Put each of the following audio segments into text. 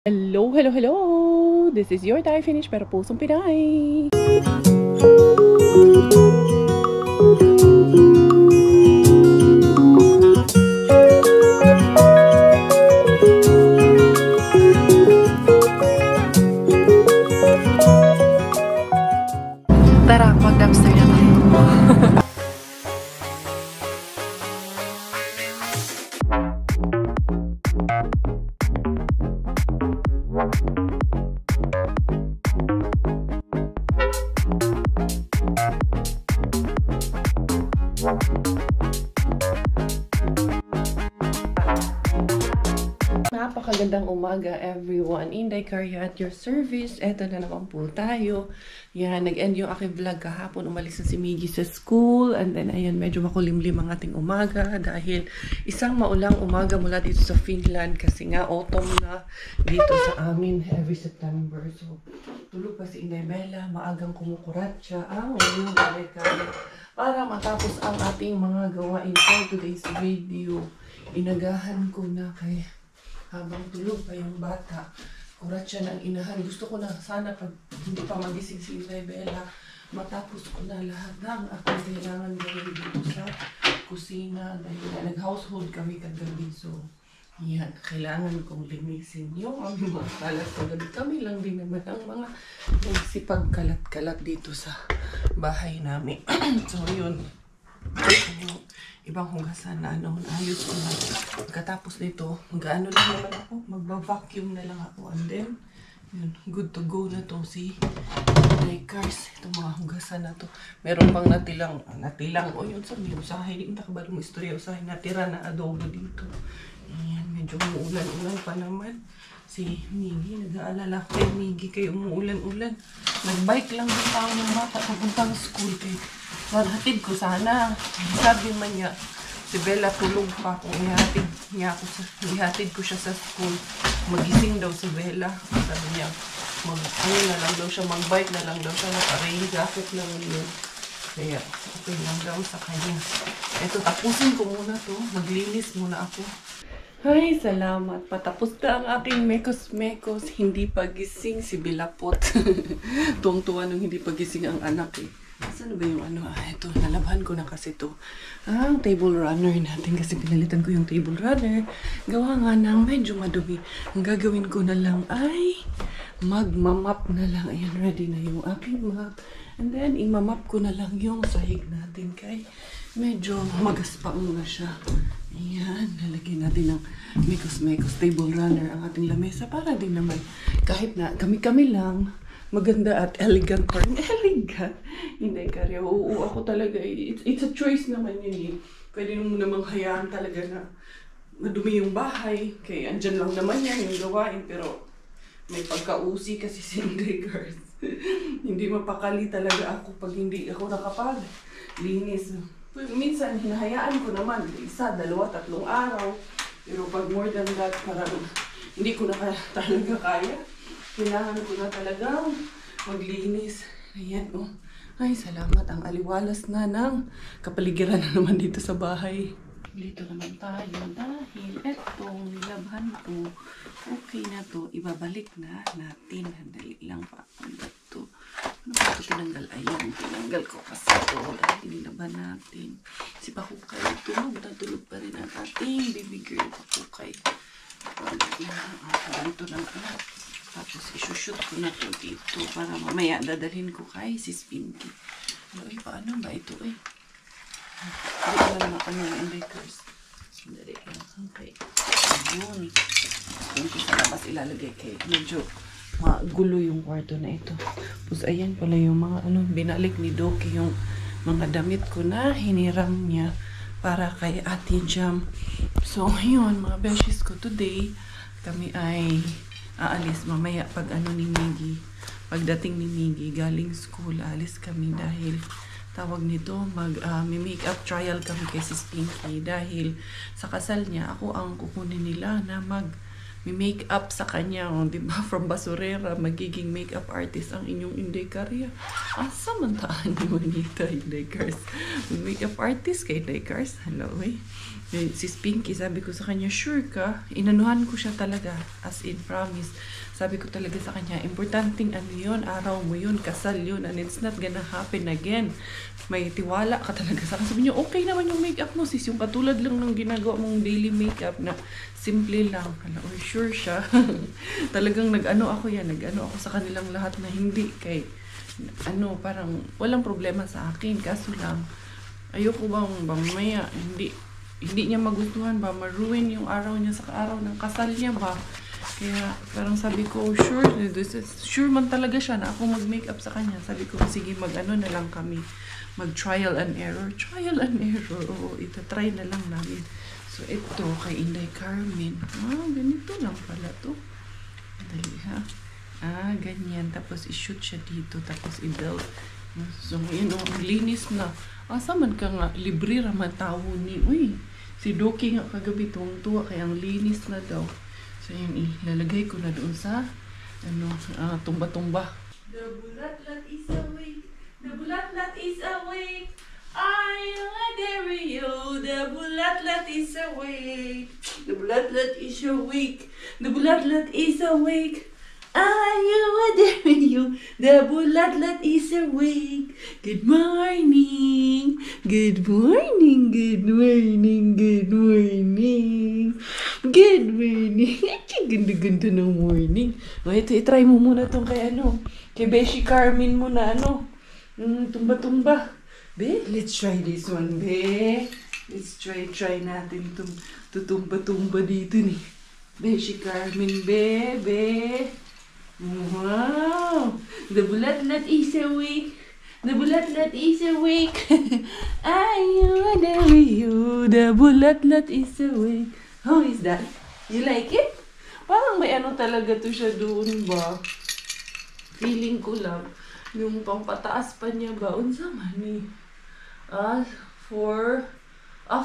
Hello, hello, hello! This is your Thai finish pero pusong Pinay! Tara, mag-dumpster na tayo. Napakagandang umaga everyone. Inday Carya at your service. Eto na naman po tayo. Yan, nag-end yung aking vlog kahapon. Umalis na si Miggy sa school. And then, ayan, medyo makulimlim ang ating umaga. Dahil isang maulang umaga mula dito sa Finland. Kasi nga, autumn na dito sa amin every September. So, tulog pa si Inday Bella. Maagang kumukurat siya. Ngayon, Inday Carya. Para matapos ang ating mga gawain for today's video. Inagahan ko na kay habang tulog pa yung bata, kurat siya ng inahan. Gusto ko na sana pag hindi pa magising si Inday Bella, matapos ko na lahat ng aking kailangan gawin dito sa kusina. Dahil nag-household kami kagabi. So, yan, kailangan kong linisin yung aming mga kalat kagabi. Kami lang din naman ang mga nagsipag-kalat-kalat dito sa bahay namin. So, yun. Yung ibang hugasan na ayos ko na. Pagkatapos nito, mag-ano lang naman ako, magba-vacuum na lang ako. And then, yun, good to go na to si breakers. Itong mga hugasan na to. Meron pang natilang, o yun sa may usahay. Hindi nakabalo mo istorya, usahay natira na adobo dito. Ayan, medyo umuulan-ulan pa naman. Si Miggy, nag-aalala ko kay Miggy kayo umuulan-ulan. Nag-bike lang din tayo ng bata papuntang school kay hatid ko sana. Sabi man niya, si Bella tulog pa kung ihatid ko siya sa school. Magising daw si Bella. Sabi niya, na lang daw siya, mag-bike na lang daw siya, naka-rain jacket lang yun. Kaya, okay lang daw sa kanya. Eto, tapusin ko muna to. Maglinis muna ako. Ay, salamat. Patapos na ang aking mekos-mekos. Hindi pagising si Bilapot. Tuwang-tuwa nung hindi pagising ang anak eh. Saan ba yung ito, nalabhan ko na kasi to. Ang table runner natin kasi pinalitan ko yung table runner. Gawa nga ng medyo madumi. Ang gagawin ko na lang ay magmamap na lang. Ayan, ready na yung aking map. And then, imamap ko na lang yung sahig natin kay medyo magaspang na siya. Ayan, lalagyan natin ng mekos-mekos table runner ang ating lamesa para din naman kahit na kami-kami lang, maganda at elegant pa rin. Elegant? Hindi, Karya. Oo, ako talaga. It's a choice naman yun eh. Pwede mo namang hayaan talaga na madumi yung bahay. Kaya andyan lang naman yan yung gawain. Pero may pagka-usi kasi si Inday Girls. Hindi mapakali talaga ako pag hindi ako nakapag-linis. Minsan, hinahayaan ko naman. 1, 2, 3 araw. Pero pag more than that, parang hindi ko na talaga kaya. Kailangan ko na talagang maglinis. Ayan, oh. Ay, salamat. Ang aliwalas na ng kapaligiran na naman dito sa bahay. Dito naman tayo dahil etong nilabhan ko. Okay na to. Ibabalik na natin. Handali lang pa. Ano to? Ano ba ito tinanggal? Ayan, tinanggal ko kasi ito. Dahil nilabhan natin. Si Pakukay, tulog na tulog pa rin ang ating baby girl Pakukay. Ganito lang na. Tapos isushoot ko na to dito para mamaya dadalhin ko kay Sis Pinky. Ay, paano ba ito eh? Hindi ko lang ako ng indicators. Sandali lang. Okay. Ayun. Pinky sa labas ilalagay kay medyo magulo yung kwarto na ito. Tapos ayan pala yung mga binalik ni Doki yung mga damit ko na hiniram niya para kay Ate Jam. So, yun mga beshes ko today. Kami ay aalis mamaya pag ni Miggy. Pagdating ni Miggy galing school, aalis kami dahil tawag nito, make-up trial kami kay Sis Pinky dahil sa kasal niya, ako ang kukunin nila na may makeup sa kanya, di ba? From basurera, magiging makeup artist ang inyong Inday Karya. Asa man taan ni Manita, Inday Cars? Makeup artist kay Inday Cars? Hello, eh. Si Pinky, sabi ko sa kanya, sure ka? Inanuhan ko siya talaga, as in promise. Sabi ko talaga sa kanya, importanteng ano yun, araw mo yun, kasal yun, and it's not gonna happen again. May tiwala ka talaga sa akin. Sabi niya, okay naman yung makeup mo, sis, yung katulad lang ng ginagawa mong daily makeup na simple lang. Hala, oh, sure siya. Talagang nag-ano ako yan, nag-ano ako sa kanilang lahat na hindi kay, ano, parang walang problema sa akin. Kaso lang, ayoko bang mamaya, hindi niya magustuhan ba, maruin yung araw niya sa araw ng kasal niya ba. Kaya parang sabi ko, sure man talaga siya na ako mag-makeup sa kanya. Sabi ko, sige, mag-ano na lang kami. Mag-trial and error. Trial and error. Oo, itatry na lang namin. So, ito, kay Inday Carmen. Ganito lang pala to. Dali, ha? Ganyan. Tapos, i-shoot siya dito. Tapos, i-belt. So, ngayon, ang linis na. Asa man ka nga, libre raman tao ni. Uy, si Doki nga kagabi, tuwang-tuwa. Kaya ang linis na daw. So, yun, ilalagay ko na doon sa, tumba-tumba. The bulatlat is awake. The bulatlat is awake. I dare you. The bulatlat is awake. The bulatlat is awake. The bulatlat is awake. I dare you. The bulatlat is awake. Good morning. Good morning. Good morning. Good morning. Good morning. Ganda-ganda ng morning. Ito, itry mo muna itong kay Beshi Carmen mo na tumba-tumba. Be, let's try this one, be. Let's try natin itong tutumba-tumba dito ni Beshi Carmen, be. Wow! The bulatlat is awake. The bulatlat is awake. I dare you. The bulatlat is awake. How is that? You like it? Parang may talaga to siya doon ba? Feeling ko lang. Yung pampataas pa niya ba? Unsa man ni?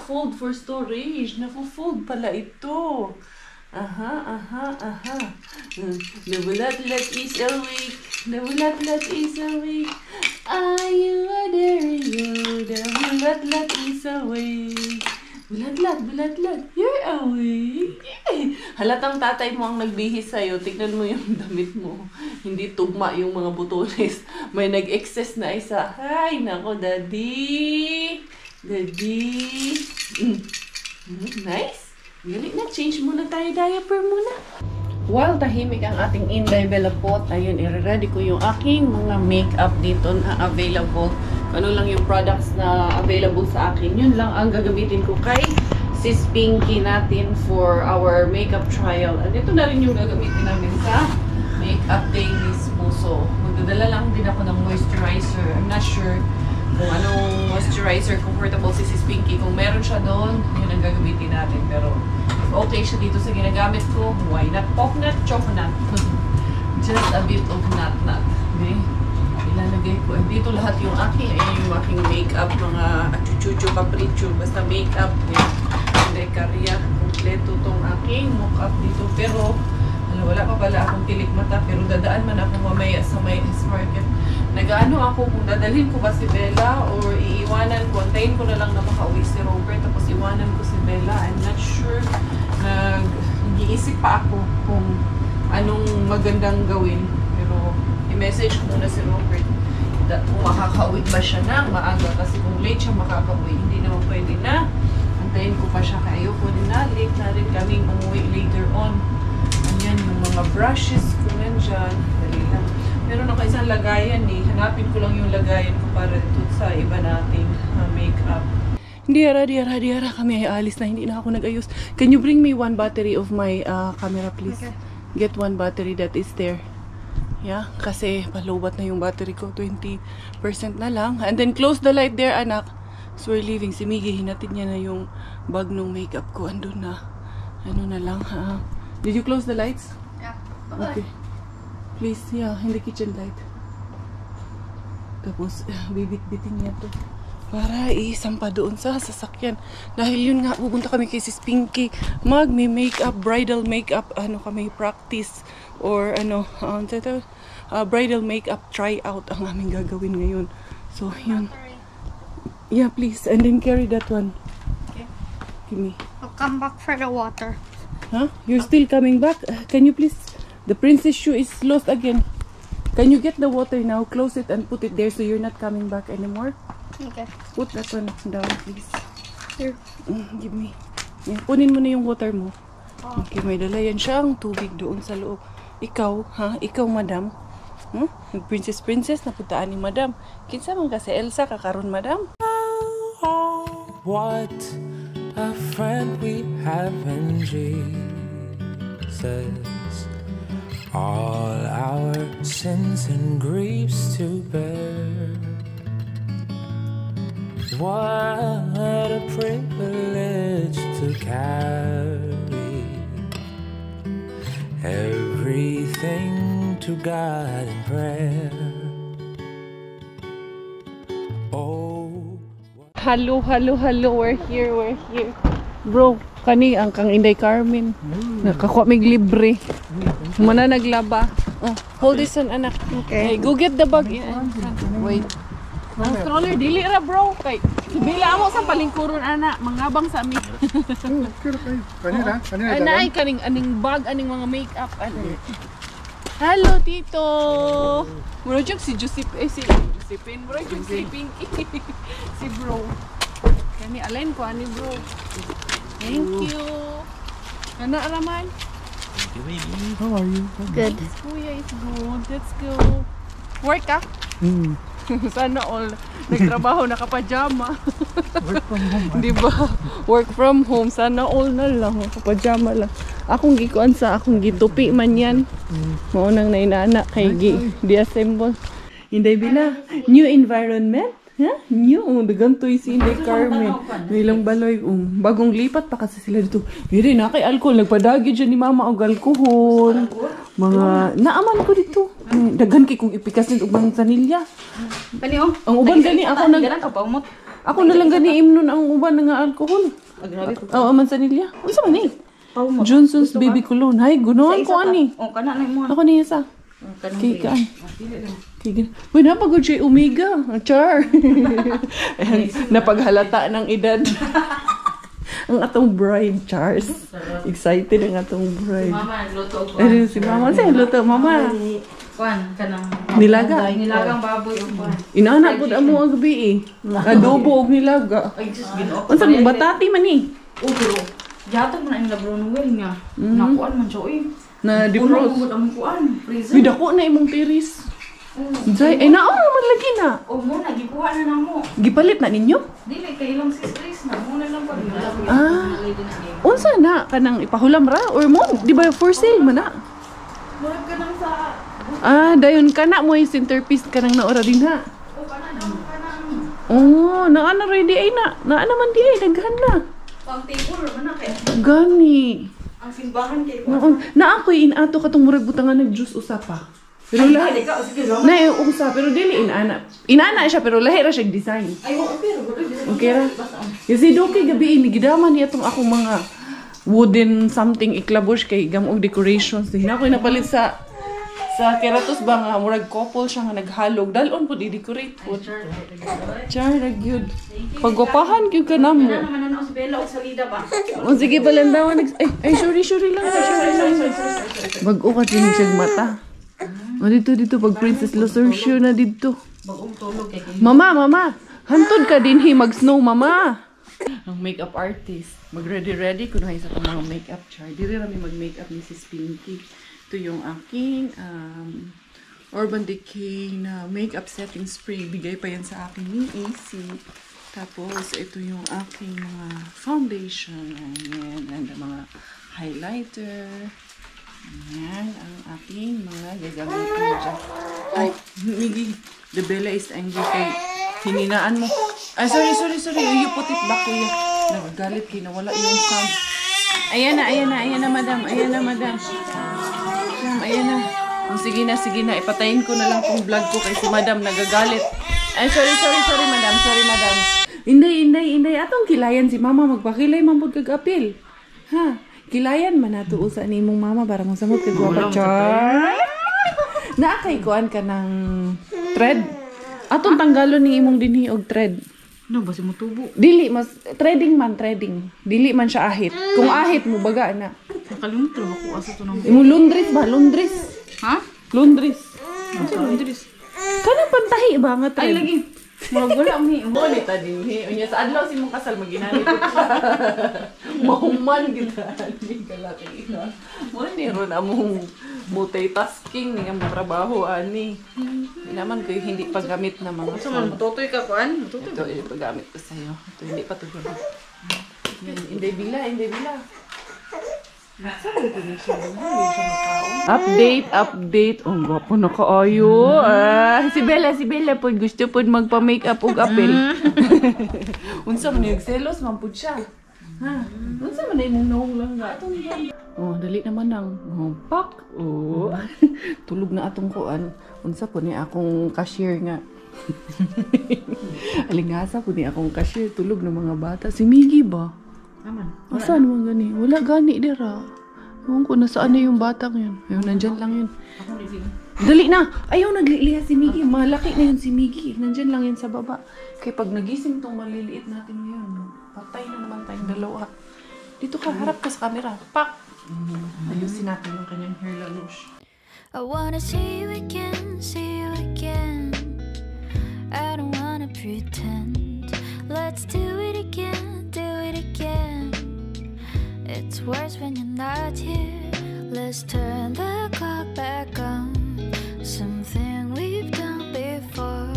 Fold for storage. Naku-fold pala ito. Aha. The bulatlat is awake. The bulatlat is awake. I dare you. The bulatlat is awake. Bulatlat. You're awake. Halatang tatay mo ang nagbihis sa'yo. Tignan mo yung damit mo. Hindi tugma yung mga butones. May nag-excess na isa. Ay, nako, daddy. Nice. Galing na, change muna tayo, diaper muna. While tahimik ang ating Inday Bella Pot, ayun, i-ready ko yung aking mga makeup dito na available. Ano lang yung products na available sa akin. Yun lang ang gagamitin ko kay Sis Pinky natin for our makeup trial. At ito na rin yung gagamitin namin sa makeup day mismo. So, magdadala lang din ako ng moisturizer. I'm not sure kung anong moisturizer comfortable si Sis Pinky. Kung meron siya doon, yun ang gagamitin natin. Pero if okay siya dito sa ginagamit ko, why not? Coconut, chocolate. Just a bit of nut. Okay? Ilalagay ko. Dito lahat yung aking, yung aking makeup, mga achuchucho, capricho, basta makeup. Inday Karya, kompleto tong aking makeup dito. Pero, wala pa pala akong tilik mata. Pero dadaan man ako mamaya sa may market. Nag-ano ako kung dadalhin ko ba si Bella or iiwanan ko. Antayin ko na lang na makauwi si Robert tapos iwanan ko si Bella. I'm not sure. Nag-iisip pa ako kung anong magandang gawin. Pero i-message ko muna si Robert kung makakauwi ba siya ng maaga. Kasi kung late siya makakauwi, hindi naman pwede na. Antayin ko pa siya. Kaya ayoko din na. Late na rin kaming umuwi later on. Ayan, yung mga brushes ko nandyan. Dali lang. Meron ako isang lagayan eh. Hanapin ko lang yung lagayan ko para ito sa iba nating makeup. Diara, kami ay alis na. Hindi na ako nag-ayos. Can you bring me one battery of my camera, please? Okay. Get one battery that is there. Yeah, kasi palowbat na yung battery ko. 20% na lang. And then close the light there, anak. So we're leaving. Si Miggy, hinatid niya na yung bag ng makeup ko. Andun na. Ano na lang. Did you close the lights? Yeah. Bye-bye. Okay. Please, yeah, in the kitchen light. Tapos, bibit-bitin niya to. para isampa doon sa sasakyan. Dahil yun nga, pupunta kami kay Sis Pinky. May makeup, bridal makeup, kami practice. Or bridal makeup tryout ang aming gagawin ngayon. So, yun. Yeah, please. And then carry that one. Okay. Give me. I'll come back for the water. Huh? You're still coming back? Can you please? The princess shoe is lost again. Can you get the water now? Close it and put it there so you're not coming back anymore. Okay. Put that one down, please. Here. Give me. Yeah, kunin mo na yung water mo. Okay, may dala yan siyang tubig doon sa loob. Ikaw, ha? Ikaw, madam? Princess, napuntaan ni madam. Kinsa man ka si Elsa, kakaroon, madam? What a friend we have in Jesus. All our sins and griefs to bear. What a privilege to carry everything to God in prayer. Oh, Hello, we're here. Bro, kani ang kang Inday Carmen. Nakakuha mig libre. Muna naglaba. Oh, hold this one, anak. Okay. Hey, go get the bag. Wait. Ang stroller, dili ra bro. Kay, bila mo sa palingkuron, anak. Mangabang sa amin. Kanina. Ay, aning bag, aning mga makeup. Hello, Tito. Bro, si Josephine. Bro, si Pinky. Si bro. Kani, alain ko, ani bro. Thank you. Ano, Araman? How are you? Good. Kuya is good. Let's go. Work ka? Sana all nagtrabaho nakapajama. Work from home. Di ba? Work from home. Sana all na lang. Nakapajama lang. Akong gikuan sa akong gitupi man yan. Maunang nainana kay di-assemble. Hinday bila. New environment. Ha? New. Dagantoy si Inday Carmen. Ilang baloy. Bagong lipat pa kasi sila dito. Hindi na kay alcohol. Nagpadagi dyan ni mama og alcohol. Mga naaman ko dito. Daghan kay kung ipikas nito og mansanilya. Kani oh. Ang uban gani ako ako na lang gani imnon ang uban nga alcohol. Grabe ko. Oo, mansanilya. Unsa man ni? Johnson's baby cologne. Hay, gunon ko ani. Oh, kana na mo. Ako ni isa. Kay kaan. Uy, napagod siya Omega. Char. Ayan, napaghalata ng edad. Ang atong bride, Charles. Excited ang atong bride. Mama, luto ko. Ayun, si mama. Sa'yo, luto, mama. Kuan, kanang Nilaga. nilagang baboy o kuan. Inaanak po mo ang gabi eh. Adobo o nilaga. Ay, just ginoo. Ang saan, batati man eh. Oh, pero yatag mo na yung labro ng well nga. Nakuan man siya, oy. Na Puno defrost. mo ang kuan, freezer. Uy, dako na imong tiris. Zay, ay naon naman lagi na. O mo na, gikuha na na mo. Gipalit na ninyo? Dili, kay ilang sisters na. Muna lang pag Unsa na kanang ipahulam ra or mo di ba for sale man na? Murag ka nang sa... Dayon kana mo yung centerpiece kanang naora din ha. O, kanang... Oh, naa na ready ay na. Naa naman di ay daghan na. Pang table, man na kaya. Gani. Ang simbahan kay Noon, na ako'y inato katong murag butangan nag-juice usapa. Pero lahi. Na usa pero dili inana. Inana siya pero lahi ra siya design. Ay, oo, pero... Okay ra. Kasi doki gabi ini gidaman niya tong akong mga wooden something iklabush kay gamog decorations. Hina ko napalit sa Keratos ba nga murag couple siya nga naghalog. Dalon po i-decorate po. Char gyud. Pagwapahan gyud ka namo. Ano naman si Bella o salida ba? O sige balandawan ay sorry lang. Bag-o ka din siya mata. O dito pag Princess Losercio na dito. Bagong tulog kay Mama, hantod ka din mag-snow mama. Ang makeup artist. Mag-ready kuno sa mga makeup char. Diri ra mi mag-makeup ni Sis Pinky. Ito yung aking Urban Decay na makeup setting spray. Bigay pa yan sa akin ni AC. Tapos, ito yung aking mga foundation. Ayan. And mga highlighter. Ayan. Ang aking mga gagamitin dyan. Ay, Miggy. The Bella is angry kay hininaan mo. Ay, sorry. You put it back, kuya. Nagagalit kayo. Nawala yung sound. Ayan na, madam. Ayan na. Oh, sige na. Ipatayin ko na lang tong vlog ko kasi madam nagagalit. Ay, sorry, madam. Inday. Atong kilayan si mama magpakilay man pud kag apil. Ha? Kilayan man nato usa ni imong mama para masamot kag guwapa char. Naakay kuan ka ng thread. Atong tanggalon ni imong dinhi og thread. No, basi mo tubo. Dili mas trading. Dili man siya ahit. Kung ahit mo baga na. Nakalimutan ako asa to nang. Imong Lundris. Ha? Lundris. Ano Andres? Kanang pantahi ba nga thread? Ay lagi. Murag wala mi. Bonita din. Unya sa adlaw si mong kasal maginani ko. Mahuman kita. Hindi ka laki na. Mo ni ron among multitasking ni among trabaho ani. Hindi naman ko hindi paggamit na mga Asa man matutoy ka kuan? Ito yung paggamit ko sa'yo. Ito hindi pa ito gamit. Hindi bila. Update. Ang gwapo na kaayo. Si Bella po gusto po magpa-makeup og apel. Unsa man yung selos man po siya. Ha? Unsa man na imong naong lang nga. Oh, dali naman ang pak. Oh. Tulog na atong kuan. Unsa po ni akong cashier nga. Alingasa po ni akong cashier. Tulog ng mga bata. Si Miggy ba? Aman. Saan mo gani? Wala gani dira. Ewan ko, nasaan na yung batang yun? Ayun, nandyan lang yun. Ako ni sige. Dali na! Ayaw, nagliliha si Miggy. Malaki na yun si Miggy. Nandyan lang yun sa baba. Kaya pag nagising tong maliliit natin ngayon, patay na naman tayong dalawa. Dito ka, harap ka sa camera. Pak! Ayusin natin yung kanyang hair lalush. I wanna see you again, I don't wanna pretend. Let's do it again. It's worse when you're not here. Let's turn the clock back on. Something we've done before.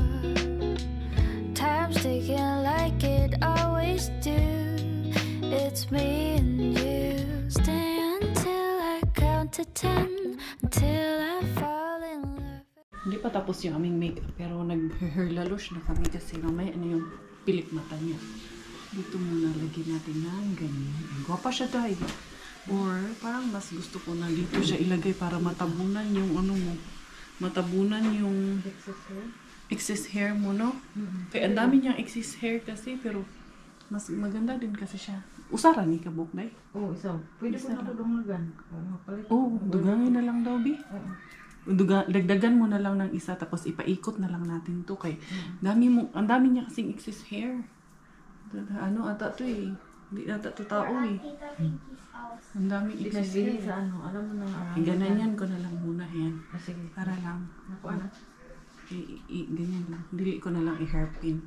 Time's ticking like it always do. It's me and you. Stay until I count to 10. Until I fall in love. Hindi pa tapos yung aming makeup, pero nag-hair lalush na kami kasi mamaya ano yung pilik mata niya. Dito muna lagyan natin ng ganyan. Gwapa siya dahil. Or parang mas gusto ko na dito siya ilagay para matabunan yung ano mo. Matabunan yung excess hair mo, no? Kaya ang dami niyang excess hair kasi, pero mas maganda din kasi siya. Usara ni kabuk, day? Oh, isa. Pwede ko na ito dungagan. Dugangin na lang daw, Bi. Dagdagan mo na lang ng isa, tapos ipaikot na lang natin to kay ang dami niya kasing excess hair. Ano ata to eh. Hindi ata to tao eh. Ang dami excess hair. Sa ano, alam mo na. Ganyan ko na lang muna yan. Sige. Para lang. Naku ana. Ganyan lang. Dili ko na lang i-hairpin.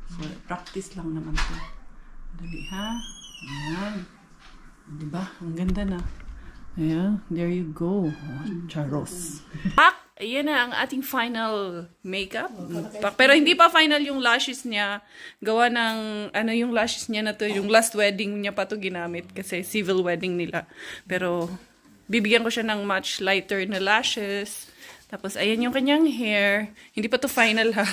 So, practice lang naman to. Dali ha. Ayan. Diba? Ang ganda na. Ayan. There you go. Oh, Charos. Ayan na ang ating final makeup. Pero hindi pa final yung lashes niya. Gawa ng, yung lashes niya na to, yung last wedding niya pa to ginamit kasi civil wedding nila. Pero, bibigyan ko siya ng much lighter na lashes. Tapos, ayan yung kanyang hair. Hindi pa to final ha.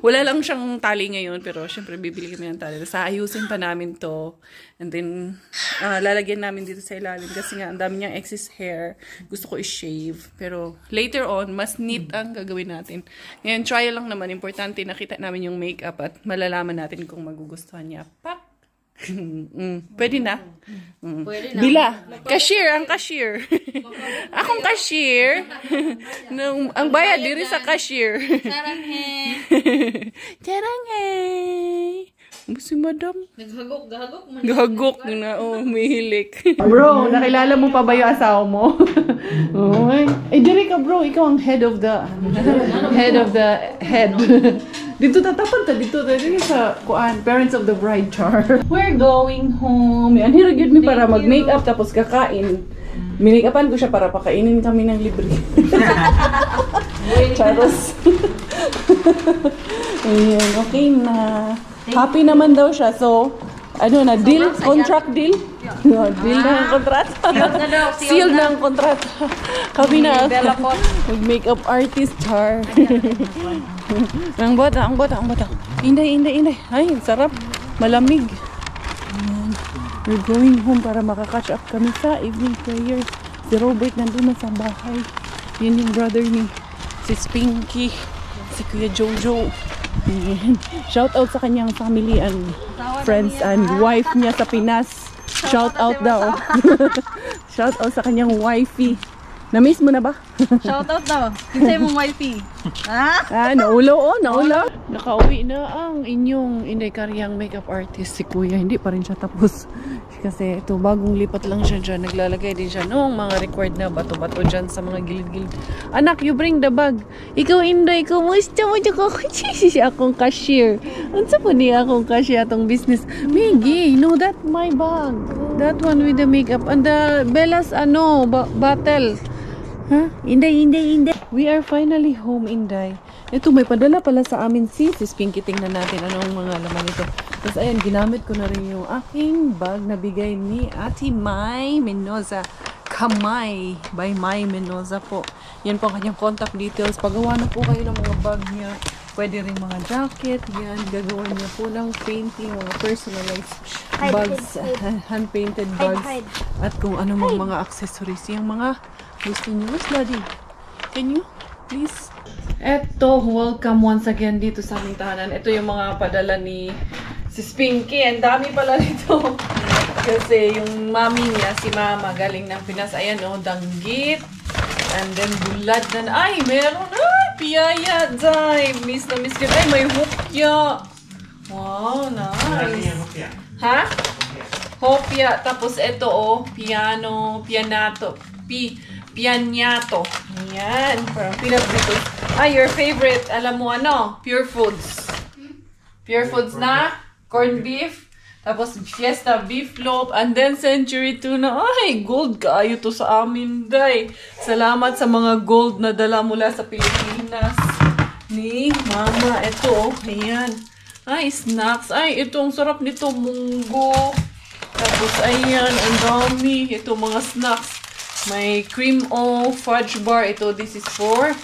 Wala lang siyang tali ngayon. Pero, syempre, bibili kami ng tali. Tapos, ayusin pa namin to. And then, lalagyan namin dito sa ilalim. Kasi nga, ang dami niyang excess hair. Gusto ko i-shave. Pero, later on, mas neat ang gagawin natin. Ngayon, trial lang naman. Importante, nakita namin yung makeup at malalaman natin kung magugustuhan niya. Pak! Pwede na. Pwede na. Bila. Cashier, ang cashier. Akong cashier. Ang bayad diri sa cashier. Charanghe. Si madam. Gahagok man. Gahagok na. Oh, mihilik. Bro, nakilala mo pa ba yung asawa mo? Diri ka bro. Ikaw ang head of the head. Dito tatapan ta dito sa kuan, parents of the bride char. We're going home. Yan hira gyud mi para mag-makeup tapos kakain. Minikapan ko siya para pakainin kami ng libre. Charos. Ayan, okay na. Happy naman daw siya. So, deal? Contract deal? Deal na ang kontrata. Seal na ang kontrata. Kami na mag-makeup artist, char. Ang bata. Inday. Ay, sarap. Malamig. We're going home para makakatch up kami sa evening prayer. Si Robert nandun na sa bahay. Yun yung brother ni si Spinky. Si Kuya Jojo. Ayan. Shout out sa kanyang family and friends and wife niya sa Pinas. Shout out daw. Shout out sa kanyang wifey. Na-miss mo na ba? Shoutout daw. Kinsay mong wifey. Ha? Naulo oh, naulo. Nakauwi na ang inyong Inday Karyang makeup artist si Kuya. Hindi pa rin siya tapos. Kasi ito, bagong lipat lang siya dyan. Naglalagay din siya noong mga record na bato-bato dyan sa mga gilid-gilid. Anak, you bring the bag. Ikaw, Inday, kumusta mo dyan ko? Siya akong cashier. Unsa po niya akong cashier atong business? Miggy, no, that my bag. That one with the makeup. And the Bella's, bottle. Huh? Inday. We are finally home, Inday. Ito, may padala pala sa amin sis Pinky. Tingnan natin anong mga laman ito. Tapos ayan, ginamit ko na rin yung aking bag na bigay ni Ate Mai Mendoza. Kamay by Mai Mendoza po. Yan po ang kanyang contact details. Pagawa na po kayo ng mga bag niya. Pwede rin mga jacket. Yan, gagawa niya po ng painting, mga personalized bags, hand-painted bags. At kung ano mga accessories. Yung mga gusto niyo. Where's Daddy? Can you please? Eto, welcome once again dito sa aming tahanan. Ito yung mga padala ni Sis Pinky. Ang dami pala nito. Kasi yung mami niya, si Mama, galing ng Pinas. Ayan o, danggit. And then bulad na. Ay, meron. Ay, piyaya. Day. Miss na miss ko. Ay, may hopya. Wow, nice. Ha? Hopya. Tapos ito o, pianato. Pianyato. Ayan. Parang peanut butter. Ay, your favorite. Alam mo ano? Pure Foods. Pure Foods na. Corned beef. Tapos Fiesta beef loaf. And then Century tuna. Ay, gold kaayo to sa amin, day. Salamat sa mga gold na dala mula sa Pilipinas. Ni Mama. Ito, oh. Ayan. Ay, snacks. Ay, ito. Ang sarap nito. Munggo. Tapos, ayan. Ang dami. Ito, mga snacks. May cream o fudge bar. Ito, this is for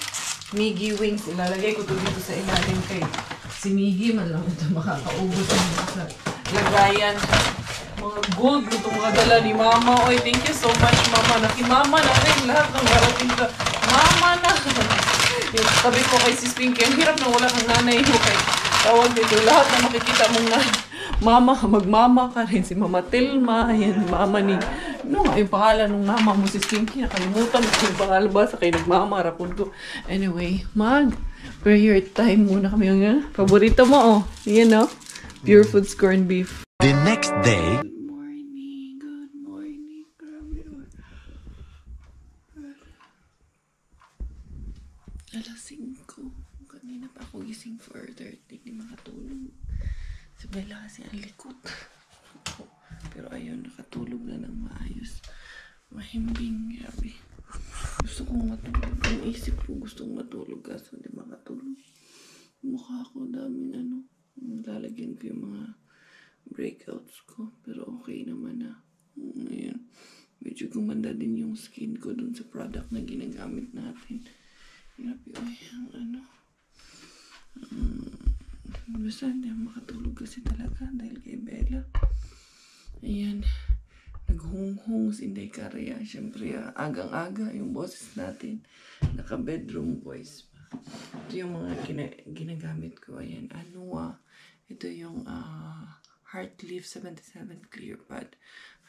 Miggy wings. Ilalagay ko ito dito sa ilalim kay si Miggy. Malang ito makakaubos sa lagayan. Mga gold ito mga dala ni Mama. Oy, thank you so much, Mama. Nakimama na rin lahat ng marating ka. Mama na. Sabi ko kay Sis Pinky, ang hirap na wala kang nanay mo kay tawag dito. Lahat na makikita mong na Mama, magmama ka rin. Si Mama Tilma. Ayan, Mama ni no, yung pangalan ng mama mo, Sis Pinky, nakalimutan ko yung pangalan ba sa kayo nagmama, rapon ko. Anyway, prayer time muna kami. Yung paborito mo, oh. Yan, oh. Pure Foods corned beef. The next day. Good morning. Grabe. Alas 5. Kanina pa ako gising for 30. Hindi makatulog. Si Bella kasi ang likot. Pero ayun, nakatulog na ng maayos. Mahimbing, grabe. Gusto kong matulog. Ang isip ko gustong matulog kaso hindi makatulog. Mukha ko daming lalagyan ko yung mga breakouts ko. Pero okay naman na. Ngayon, medyo gumanda din yung skin ko dun sa product na ginagamit natin. Grabe, basta hindi makatulog kasi talaga dahil kay Bella. Ayan, naghunghung si Inday Karya. Siyempre, agang-aga yung boses natin. Naka-bedroom voice pa. Ito yung mga ginagamit ko. Ayan, Anua. Ito yung Heartleaf 77 Clear Pad.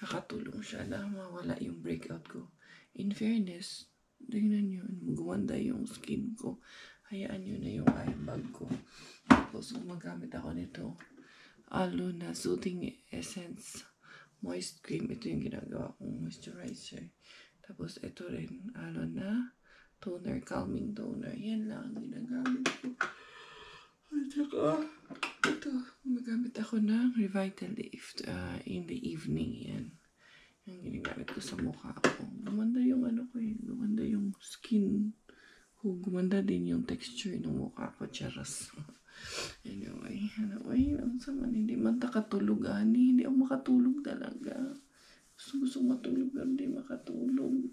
Nakatulong siya na mawala yung breakout ko. In fairness, tingnan nyo, gumanda yung skin ko. Hayaan nyo na yung eye bag ko. Tapos, gumagamit ako nito. Aloe na Soothing Essence Moist Cream. Ito yung ginagawa kong moisturizer. Tapos, ito rin. Aloe na toner, calming toner. Yan lang ang ginagamit ko. At saka, ito, gumagamit ako ng Revitalift in the evening. Yan. Yung ginagamit ko sa mukha ko. Gumanda yung gumanda yung skin ko. Gumanda din yung texture ng mukha ko. Charas. Anyway, ang sama, hindi man takatulog, ani. Hindi ako makatulog talaga. Gusto matulog pero hindi makatulog.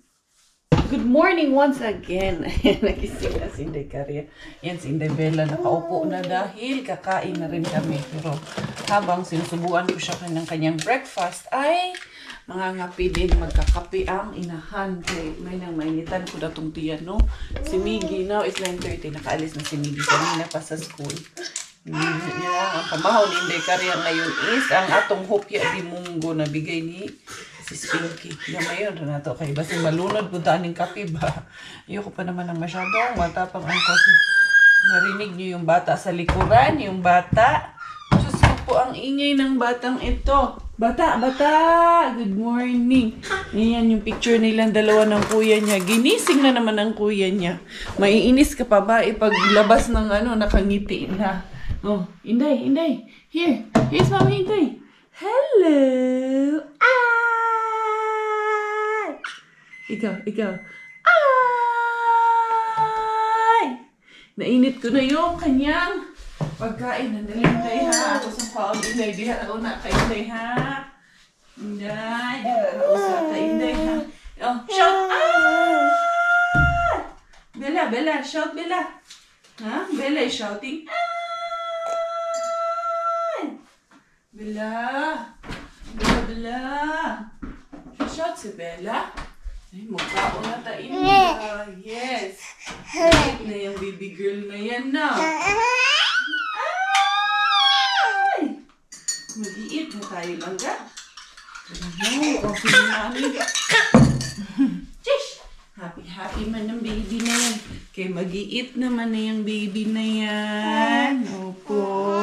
Good morning once again. Nagising na si Inday Karya. Yan si Inday Bella, nakaupo na dahil kakain na rin kami. Pero habang sinusubuan ko siya ng kanyang breakfast, ay mga ngapi din, magkakape ang inahan. Kaya may nang mainitan ko na itong tiyan, no? Si Miggy, now it's 9:30, nakaalis na si Miggy. Kanina pa sa school. Ang kamahon hindi karya ngayon is ang atong hopya di munggo na bigay ni Sis Pinky. Gamayon na to kay basta malunod punta ning kape ba. Ayoko pa naman ng masyadong matapang ang kasi. Narinig niyo yung bata sa likuran, yung bata. Diyos ko po ang ingay ng batang ito. Bata! Good morning. Ayan yung picture nilang dalawa ng kuya niya. Ginising na naman ang kuya niya. Maiinis ka pa ba ipaglabas ng nakangiti na. Oh, Inday. Here's Mama Inday. Hello! Ay! Ikaw. Ay! Nainit ko na yung kanyang pagkain. Nandali, Inday, ha? Ako sa paon, Inday. Diha na una ka, Inday, ha? Inday, diha na usa ka, Inday, ha? Oh, shout! Ah! Bella, shout, Bella. Ha? Bella is shouting. Bella. Shout si Bella. Ay, mukha ko na tain na. Yes. Wait na yung baby girl na yan na. Ay! Mag-iit na tayo lang ka. Okay na namin. Chish! Happy man ang baby na yan. Kaya mag-iit naman na yung baby na yan. Opo.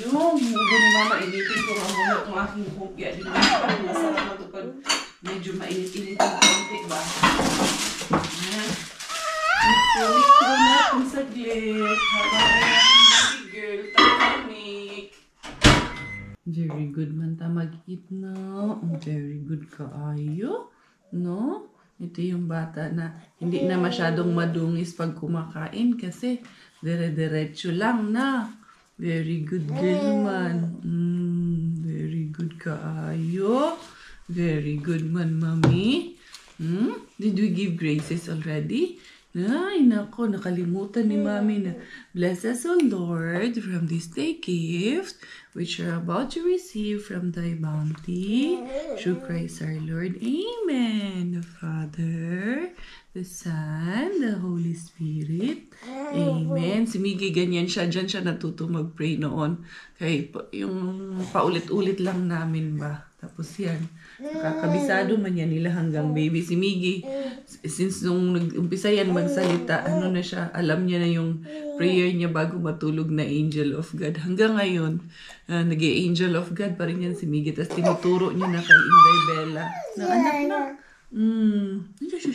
Yung munggo ni Mama, initin ko ang muna itong aking hopya. Di ba? Parang masarap na ito pag medyo mainit-init yung konti ba? Ayan. Itulik ko natin saglit. Habang ay natin baby girl, tamik. Very good man ta mag-eat na. Very good kaayo. No? Ito yung bata na hindi na masyadong madungis pag kumakain kasi dire-diretso lang na. Very good girl man. Very good kaayo. Very good man, Mommy. Did we give graces already? Ay, nako, nakalimutan ni Mommy na bless us, O Lord, from this day gift, which are about to receive from thy bounty, through Christ our Lord. Amen. The Father, the Son, the Holy Spirit. Amen. Si Miggy ganyan siya. Diyan siya natuto mag-pray noon. Kaya yung paulit-ulit lang namin ba. Tapos yan. Nakakabisado man yan nila hanggang baby. Si Miggy, since nung nag-umpisa yan magsalita, na siya, alam niya na yung prayer niya bago matulog na Angel of God. Hanggang ngayon, nag-Angel of God pa rin yan si Miggy. Tapos tinuturo niya na kay Inday Bella. Na anak na.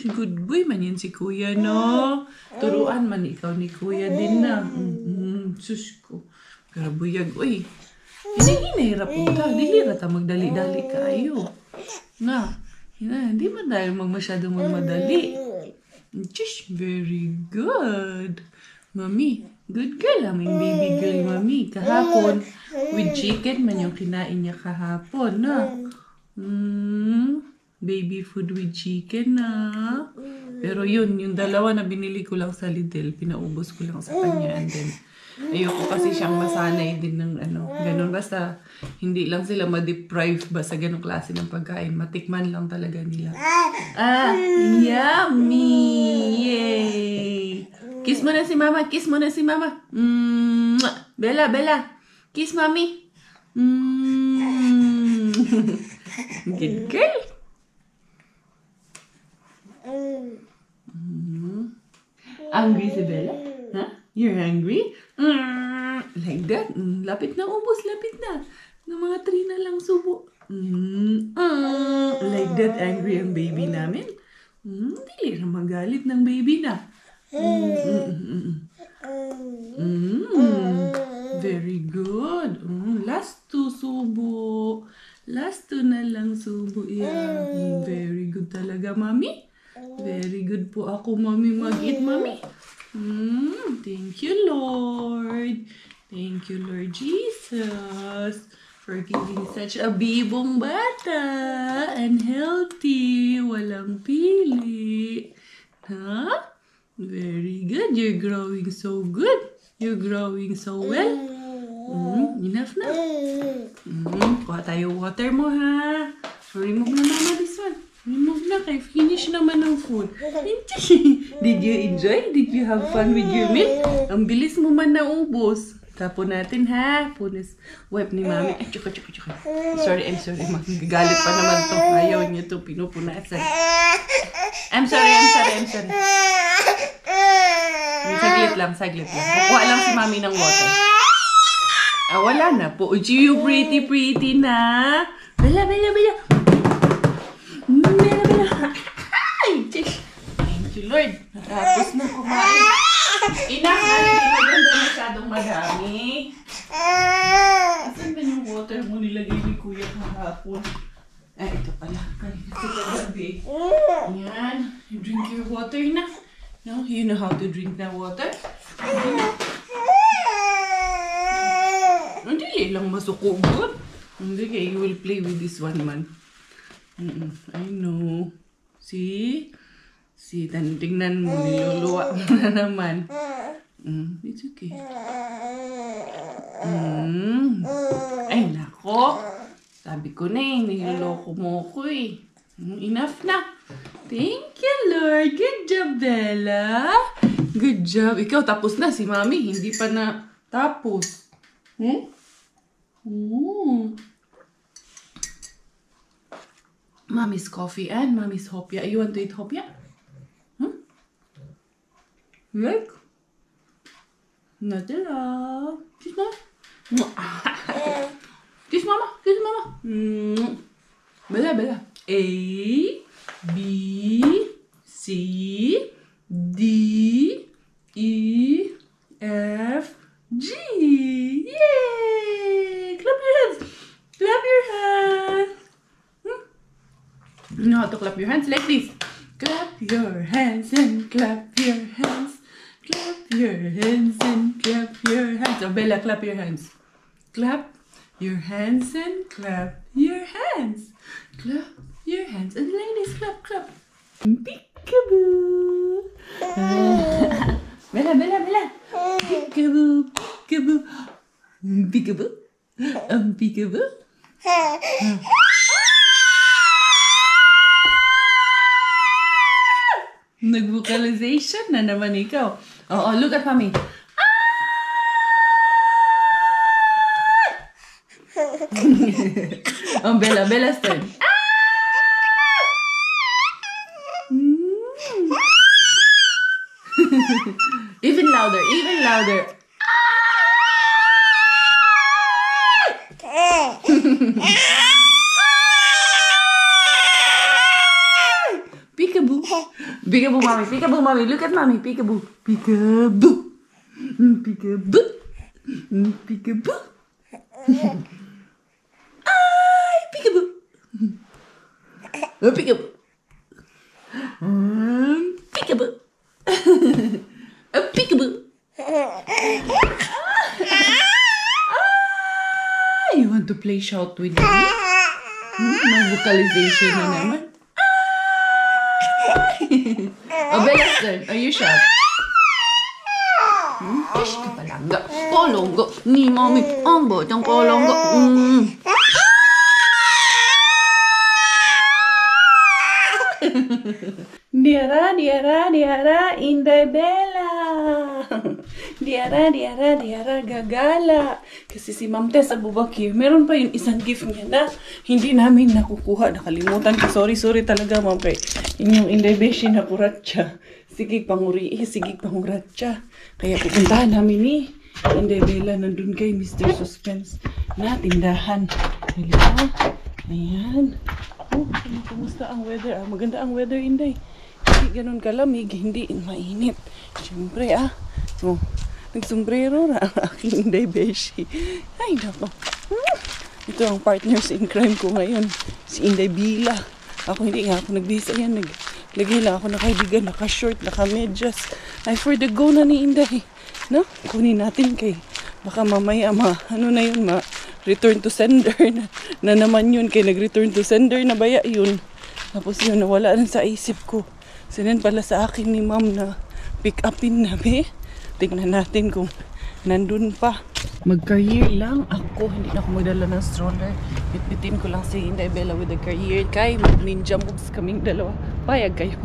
Good boy man yan si Kuya, no? Turuan man ikaw ni Kuya din na. Sus ko. Karabuyag. Uy, hinahirap po ka. Dili rata magdali-dali kayo. Na, hindi man tayo masyadong magmadali. Just very good. Mami, good girl. Aming baby girl, Mami. Kahapon, with chicken man yung kinain niya kahapon, na. Baby food with chicken na. Pero yun, yung dalawa na binili ko lang sa Lidl, pinaubos ko lang sa kanya. And then, ayoko kasi siyang masanay din ng ganun. Basta, hindi lang sila ma-deprive ba sa ganung klase ng pagkain. Matikman lang talaga nila. Yummy! Yay! Kiss mo na si Mama. Kiss mo na si Mama. Bella. Kiss Mommy. Good girl. Hungry si Bella? Huh? You're hungry? Like that? Lapit na ubos, lapit na. Ng mga 3 na lang subo. Like that, angry ang baby namin? Dili na magalit ng baby na. Very good. Last 2 subo. Last 2 na lang subo. Yeah. Very good talaga, Mami. Very good po ako, Mami. Mag-eat, Mami. Thank you, Lord. Thank you, Lord Jesus, for giving such a bibong bata and healthy. Walang pili. Huh? Very good. You're growing so good. You're growing so well. Enough na. Kuha tayo water mo, ha? Remove na Mama this one. Na kay finish naman ang food. Did you enjoy? Did you have fun with your meal? Ang bilis mo man naubos. Tapon natin ha. Punis. Wipe ni mami. Ay, tsaka. Sorry, I'm sorry. Magagalit pa naman to. Ayaw niya to. Pinupunasan. I'm sorry. Saglit lang. Kukuha lang si mami ng water. Wala na po. You pretty na. Bella. Thank you, Lord. Tapos na kumain. Enough na, hindi maganda masyadong madami. Asan ba yung water mo nilagay ni Kuya kahapon? Ito pala. Kanina sa kagabi. Ayan. You drink your water na. Now, you know how to drink the water? Hindi lang masukugot. Hindi kayo, you will play with this one man. I know. See? Tingnan mo, niluluwa mo na naman. It's okay. Ay, nako. Sabi ko na niloloko mo ko Enough na. Thank you, Lord. Good job, Bella. Good job. Ikaw, tapos na. Si Mami, hindi pa na tapos. Mommy's coffee and Mommy's hopia. You want to eat hopia? Like? Nutella. Kiss Mama. Kiss Mama. Bella. A, B, C, D, E, F, G. Yay! Clap your hands. You know how to clap your hands like this. Clap your hands and clap your hands. Clap your hands and clap your hands. Oh, Bella, clap your hands. Clap your hands and clap your hands. Clap your hands. And ladies, clap. Peekaboo. Bella. Peekaboo. Peekaboo. Nag-vocalization na naman ikaw. Look at Mommy. Bella's turn. Even louder. Peekaboo, Mommy. Look at Mommy. Peekaboo. Ay, peekaboo. Peekaboo. Peekaboo. You want to play shout with me? May vocalization na naman. Bella's turn. Are you shout? Ish ka palaga. Polonggo. Ni Mommy. Ang botong polonggo. Diara, Inday Bella. Diara, gagala. Kasi si Ma'am Tess Abubakir, meron pa yung isang gift niya na hindi namin nakukuha. Nakalimutan ko. Sorry talaga, Ma'am. Inyong Inday Beshi na kuratsa. Sige, panguratsa. Kaya pupuntahan namin ni Inday Bella. Nandun kay Mr. Suspense na tindahan. Ayan. Kumusta ang weather? Maganda ang weather, Inday. Hindi ganun kalamig, hindi mainit. Siyempre, nagsombrero na ang aking Inday Beshi. Ay, nako. Ito ang partners in crime ko ngayon. Si Inday Bila. Ako hindi nga ako nagbisa yan. Naglagay lang ako nakaibigan, naka-short, naka-medyas. Ay, for the go na ni Inday. No? Kunin natin kay baka mamaya return to sender na naman yun. Kay nag-return to sender na baya yun. Tapos yun, nawala na sa isip ko. Sinan pala sa akin ni Ma'am na pick upin na, be. Tingnan natin kung nandun pa. Mag-career lang ako. Hindi na ako magdala ng stroller. Bitbitin ko lang si Inday Bella with the career. Kay mag-ninja moves kaming dalawa. Payag kayo.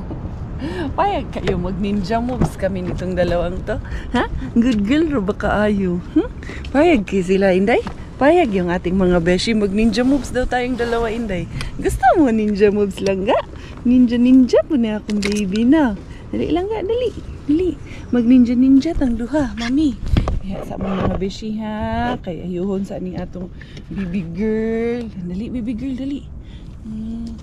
Payag kayo. Mag-ninja moves kami nitong dalawang to. Ha? Good girl ro ba kaayo? Payag kayo sila, Inday? Payag yung ating mga beshi. Mag-ninja moves daw tayong dalawa, Inday. Gusto mo ninja moves lang ga? Ninja po na akong baby na. Dali lang ga, dali. Dali. Mag-ninja tang duha, mami. Kaya sa mga beshi ha. Kaya ayuhon sa aning atong baby girl. Dali, baby girl, dali.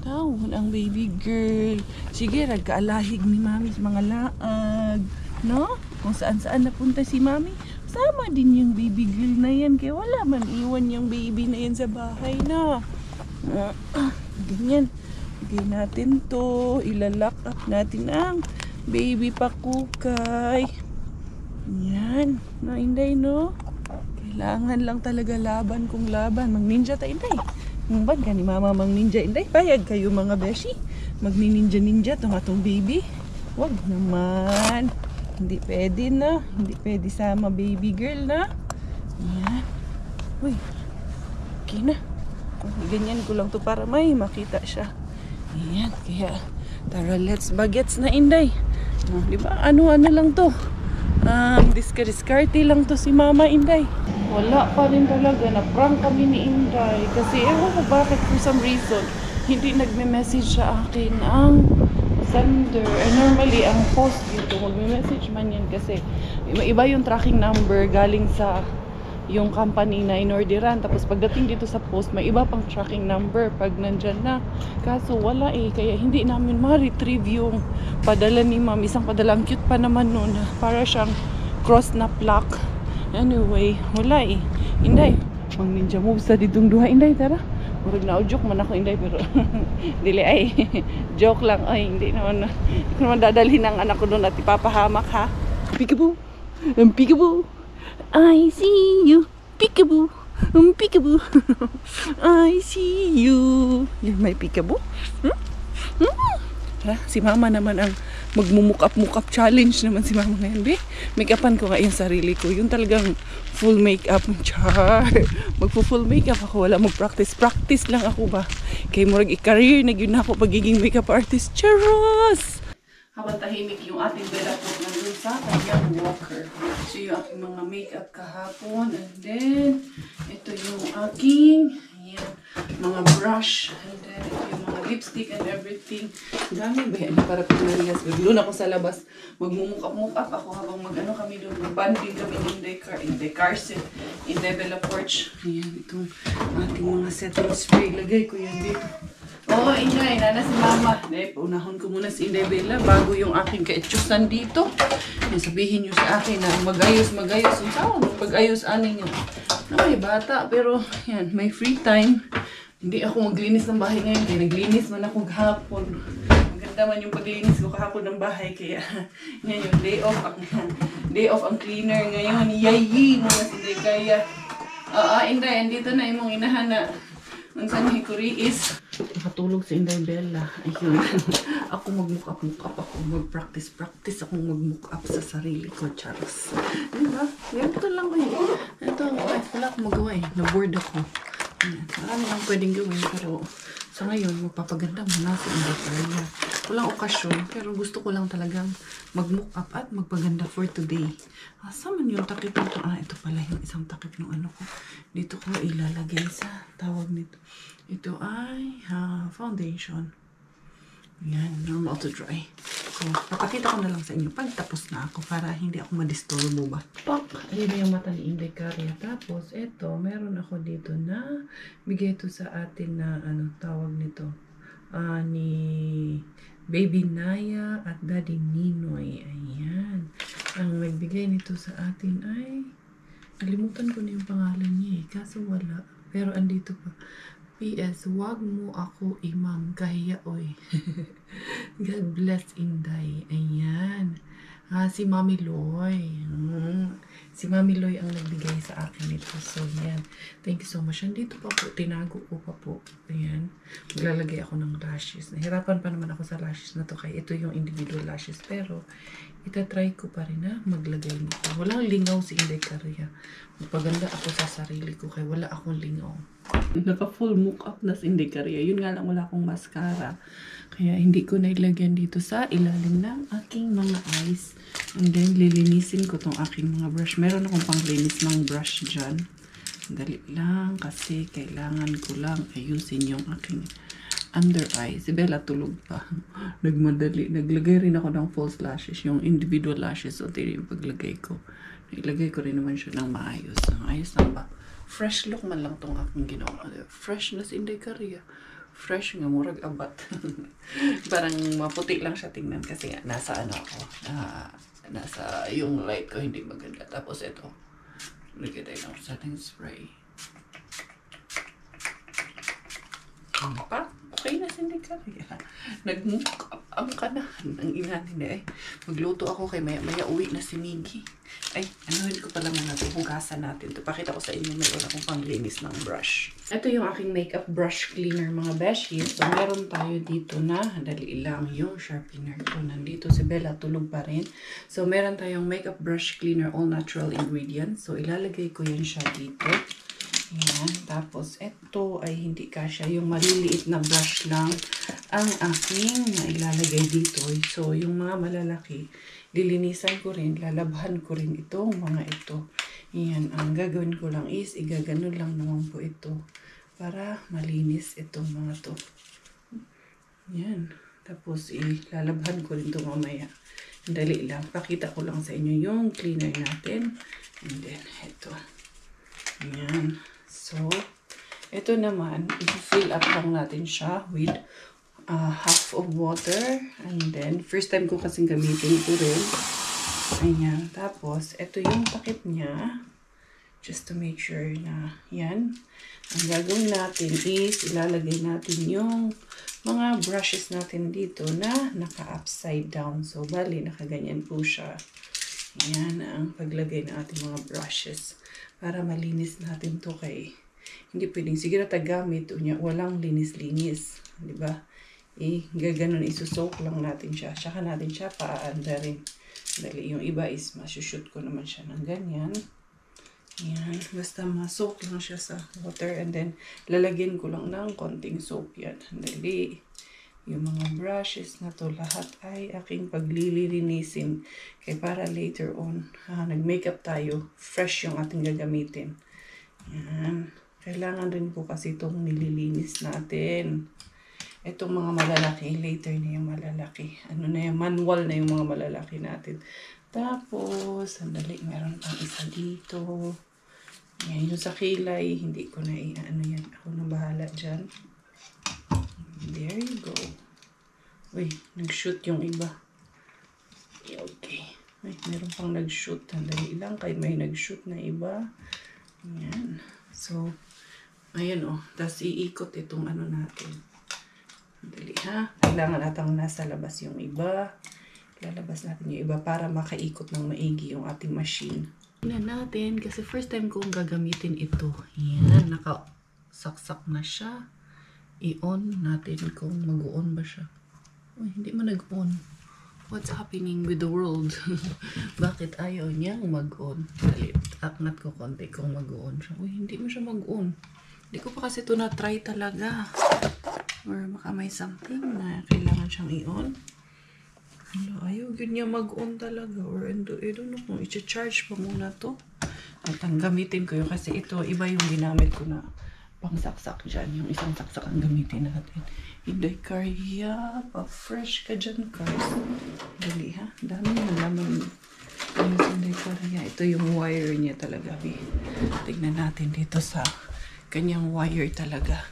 Tawon ang baby girl. Sige, ragkaalahig ni mami sa mga laag. No? Kung saan-saan napunta si mami, sama din yung baby girl na yan. Kaya wala man iwan yung baby na yan sa bahay na. Ganyan. Lagay natin to. Ilalak up natin ang baby pakukay. Yan. No, Inday, no? Kailangan lang talaga laban kung laban. Mag-ninja tayo, Inday. Bad ka ni mama mang-ninja, Inday. Payag kayo mga beshi. Magni-ninja itong atong baby. Wag naman. Hindi pwede na. Hindi pwede sama baby girl na. Yan. Uy. Okay na. Ganyan ko lang to para may makita siya. Yan. Kaya tara, let's bagets na, Inday. Diba? Ano-ano lang to. Diskarte lang to si mama, Inday. Wala pa rin talaga. Na-prank kami ni Inday. Kasi ewan ko bakit for some reason hindi nagme-message sa akin ang sender. Normally, ang post dito, magme-message man yan kasi iba yung tracking number galing sa yung company na inorderan. Tapos pagdating dito sa post, may iba pang tracking number pag nandyan na. Kaso wala eh. Kaya hindi namin ma-retrieve yung padala ni ma'am. Isang padala. Ang cute pa naman nun. Para siyang cross na plaque. Anyway, wala eh. Inday, mag-ninja moves sa ditong duha, Inday, tara. Murag na joke man ako, Inday, pero dili ay joke lang. Ay, hindi naman dadalhin ang anak ko doon at ipapahamak, ha? Peekaboo, peekaboo, I see you. Peekaboo, peekaboo, I see you. Yan, may peekaboo. Si mama naman ang magmumukap-mukap challenge naman si mama ngayon, be. Make-upan ko nga yung sarili ko. Yung talagang full make-up. Char. Magpo-full make-up ako. Wala mag-practice. Practice lang ako ba. Kaya murag i-career na yun ako pagiging make-up artist. Charos! Habang tahimik yung ating Bella po nandun sa kanyang walker. So yung aking mga make-up kahapon. And then, ito yung aking mga brush. And then, ito yung mga lipstick and everything. Dami ba yan? Para pinarias. Doon ako sa labas. Magmumukap-mukap ako habang mag-ano kami doon. Mag-banding kami in the car set. In the Bella porch. Ayan, itong ating mga setting spray. Lagay ko yan dito. Oo, Inday. Nana si mama. Unahon ko muna si Inday Bella bago yung aking kaetsusan dito. Sabihin nyo sa akin na mag-ayos. Yung saan? Pag-ayos anin nyo. May bata, pero yan, may free time. Hindi ako maglinis ng bahay ngayon. Kaya naglinis man ako kahapon. Maganda man yung paglinis ko kahapon ng bahay. Kaya yan yung day off ang cleaner ngayon. Yayi mo na si Kaya. Inday, andito na yung inahana. Ang sanay ko is nakatulog si Inday Bella. Ayun. Ako mag-mukap ako. Mag-practice akong mag-mukap sa sarili ko. Charos. Diba? Ito lang kayo. Ito, wala akong magawa eh. Na-board ako. Marami lang pwedeng gawin. Pero sa ngayon, magpapaganda muna si Inday Bella. Walang okasyon. Pero gusto ko lang talagang mag-mukap at magpaganda for today. Saan man yung takip nito? Ito pala yung isang takip ng ano ko. Dito ko ilalagay sa tawag nito. Ito ay foundation. Yan, normal to dry. So, papakita ko na lang sa inyo pag tapos na ako para hindi ako madisturbo ba. Pak! Ayun na yung mata ni Inday Karya. Tapos, ito, meron ako dito na bigay ito sa atin na ano tawag nito. Ni Baby Naya at Daddy Ninoy. Ayan. Ang nagbigay nito sa atin ay nalimutan ko na yung pangalan niya eh. Kaso wala. Pero andito pa. P.S. Wag mo ako imam kahiya oy. God bless Inday. Ayan. Si Mami Loy. Si Mami Loy ang nagbigay sa akin ito. So, yan. Thank you so much. Nandito pa po. Tinago ko pa po. Ayan. Maglalagay ako ng lashes. Nahirapan pa naman ako sa lashes na to. Kaya ito yung individual lashes. Pero, itatry ko pa rin na maglagay nito. Walang lingaw si Inday Caria. Magpaganda ako sa sarili ko. Kaya wala akong lingaw. Naka-full makeup na si Inday Caria. Yun nga lang, wala akong mascara. Kaya hindi ko nailagyan dito sa ilalim ng aking mga eyes. And then, lilinisin ko tong aking mga brush. Meron akong panglinis ng brush dyan. Dali lang kasi kailangan ko lang ayusin yung aking under eye. Si Bella tulog pa. Nagmadali. Naglagay rin ako ng false lashes. Yung individual lashes. So, ito yung paglagay ko. Ilagay ko rin naman siya ng maayos. Ayos lang ba? Fresh look man lang tong aking ginawa. Freshness in Inday Caria. Fresh nga, murag abat. Parang maputi lang siya tingnan kasi nga, nasa ano ako. Nasa yung light ko hindi maganda. Tapos ito. Lagay tayo ng setting spray. Ano pa? Okay na si Inday Caria. Nag-move up ang kanahan ng inanin na eh. Magluto ako kay maya uwi na si Miggy. Ay, anuhin ko pala muna ito. Hugasan natin ito. Pakita ko sa inyo meron akong panglinis ng brush. Ito yung aking makeup brush cleaner mga beshies. So, meron tayo dito na, dali lang yung sharpener ko. Nandito si Bella, tulog pa rin. So, meron tayong makeup brush cleaner, all natural ingredients. So, ilalagay ko yan siya dito. Ayan. Tapos, ito ay hindi kasya. Yung maliliit na brush lang ang aking ilalagay dito. So, yung mga malalaki, lilinisan ko rin, lalabhan ko rin itong mga ito. Ayan. Ang gagawin ko lang is, igaganon lang naman po ito para malinis itong mga to. Ayan. Tapos, ilalabhan ko rin ito mamaya. Dali lang. Pakita ko lang sa inyo yung cleaner natin. And then, ito. Ayan. So, ito naman, i-fill up lang natin siya with half of water. And then, first time ko kasing gamitin ko rin. Ayan. Tapos, ito yung takip niya. Just to make sure na, yan. Ang gagawin natin is, ilalagay natin yung mga brushes natin dito na naka-upside down. So, bali, nakaganyan po siya. Yan ang paglagay ng ating mga brushes. Para malinis natin to kay hindi pwedeng sige na tagamit unya walang linis-linis, di ba? Gaganon isusok lang natin siya. Saka natin siya paanda rin. Dali yung iba is masushoot ko naman siya ng ganyan. Yan, basta masok lang siya sa water and then lalagyan ko lang ng konting soap yan. Dali. Yung mga brushes na to lahat ay aking paglilinisin. Kaya para later on, nag-makeup tayo, fresh yung ating gagamitin. Yan. Kailangan rin po kasi itong nililinis natin. Itong mga malalaki, later na yung malalaki. Ano na yung manual na yung mga malalaki natin. Tapos, sandali, meron pang isa dito. Yan, yung sa kilay, hindi ko na ano yan. Ako na bahala dyan. There you go. Uy, nag-shoot yung iba. Okay. Ay, meron pang nag-shoot. Dali lang kay may nag-shoot na iba. Ayan. So, ayan o. Tapos iikot itong ano natin. Dali ha. Kailangan natang nasa labas yung iba. Lalabas natin yung iba para makaikot ng maigi yung ating machine. Tingnan natin kasi first time kong gagamitin ito. Ayan. Nakasaksak na siya. I-on natin kung mag-on ba siya. Uy, hindi mo nag-on. What's happening with the world? Bakit ayaw niyang mag-on? Aknat ko konti kung mag-on siya. Uy, hindi mo siya mag-on. Hindi ko pa kasi ito na-try talaga. Or baka may something na kailangan siyang i-on. Ayaw yun niya mag-on talaga. Or I don't know kung i-charge pa muna to. At ang gamitin ko yun kasi ito, iba yung ginamit ko na pang-saksak dyan. Yung isang saksak ang gamitin natin. Inday Caria, pa-fresh ka dyan, guys. Dali ha. Dami na laman. Inday Caria. Ito yung wire niya talaga. Tignan natin dito sa kanyang wire talaga.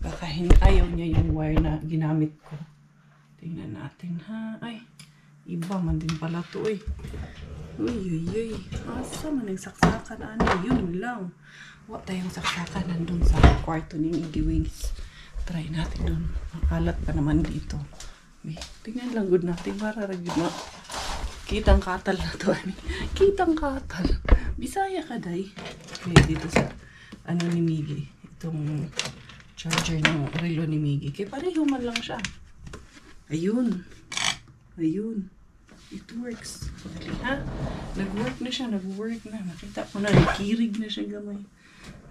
Baka ayaw niya yung wire na ginamit ko. Tingnan natin ha. Ay, iba man din pala to eh. Uy. Asa man yung saksakan? Ano? Yun lang. What tayong saksakan nandun sa kwarto ni Iggy Wings. Try natin dun. Makalat pa naman dito. Tingnan lang good natin para ragid na. Kitang katal na to. Kitang katal. Bisaya ka, day. Okay, dito sa ano ni Miggy. Itong charger ng relo ni Miggy. Kaya pareho man lang siya. Ayun. Ayun. It works. Dali, ha? Nag-work na siya. Nag-work na. Nakita ko na. Nakirig na siya gamay.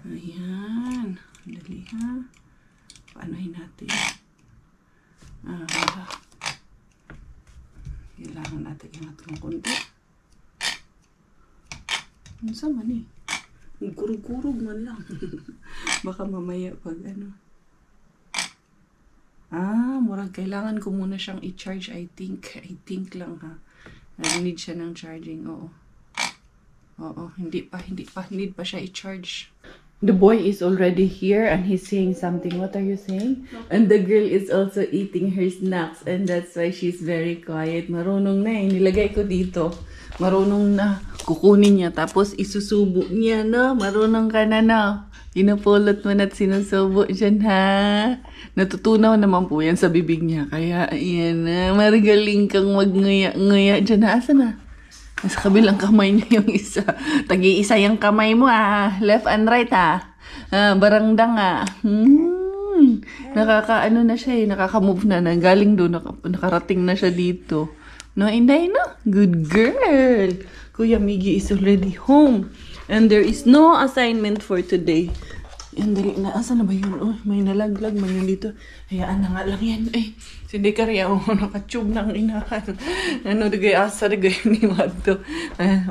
Ayan. Dali, ha? Paanohin natin. Kailangan natin ingat ng konti. Ano sa man eh? Kurug-kurug man lang. Baka mamaya pag ano. Murag kailangan ko muna siyang i-charge. I think lang ha. Nag-need siya ng charging. Oo. Hindi pa siya i-charge. The boy is already here and he's saying something. What are you saying? And the girl is also eating her snacks and that's why she's very quiet. Marunong na eh. Nilagay ko dito. Marunong na. Kukunin niya tapos isusubo niya na. Marunong ka na na. Pinapulot mo na't sinusubo dyan ha. Natutunaw naman po yan sa bibig niya. Kaya ayan na. Marigaling kang mag-nguya dyan ha. Asa na? Sa kabilang kamay niya yung isa. Tagi-isa yung kamay mo left and right barangdang Nakaka-ano na siya nakaka-move na. Galing doon. Nakarating na siya dito. No, Inday no? Good girl. Kuya Miggy is already home. And there is no assignment for today. Yan, dali na. Asa na ba yun? Oh, may nalaglag man yun dito. Hayaan na nga lang yan. Hindi ka rin ako nakatube ng inahan. Digay asa, digay ni Mato.